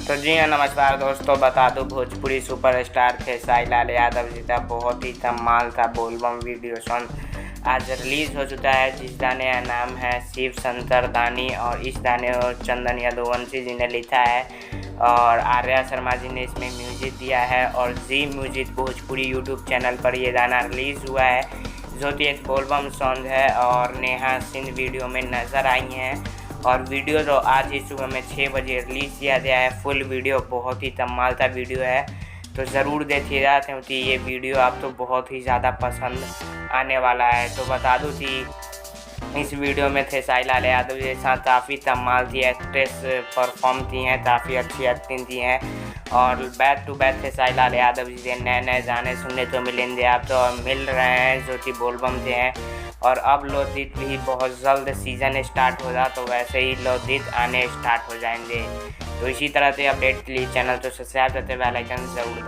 तो जी हाँ, नमस्कार दोस्तों। बता दूं, भोजपुरी सुपरस्टार खेसारी लाल यादव जी का बहुत ही कमाल का बोलबम वीडियो सॉन्ग आज रिलीज़ हो चुका है, जिस गाने का नाम है शिव शंकर दानी। और इस गाने को चंदन यदुवंशी जी ने लिखा है और आर्या शर्मा जी ने इसमें म्यूजिक दिया है। और जी म्यूजिक भोजपुरी यूट्यूब चैनल पर ये गाना रिलीज़ हुआ है, जो कि एक बोलबम सॉन्ग है। और नेहा सिंह वीडियो में नज़र आई हैं और वीडियो जो आज ही सुबह में 6 बजे रिलीज़ किया गया है। फुल वीडियो बहुत ही कमाल का वीडियो है, तो ज़रूर देखिएगा, क्योंकि ये वीडियो आपको बहुत ही ज़्यादा पसंद आने वाला है। तो बता दूं कि इस वीडियो में खेसारी लाल यादव के साथ काफ़ी कमाल की एक्ट्रेस परफॉर्म की हैं, काफ़ी अच्छी एक्टिंग की हैं। और back to back Khesari Lal Yadav ji के नए नए गाने सुनने को मिलेंगे आप तो मिल रहे हैं, जो कि बोलबम के हैं। और अब लोकगीत भी बहुत जल्द सीज़न स्टार्ट होगा, तो वैसे ही लोकगीत आने स्टार्ट हो जाएंगे। तो इसी तरह से अपडेट के लिए चैनल को सब्सक्राइब करते बेल आइकन जरूर दबाएं।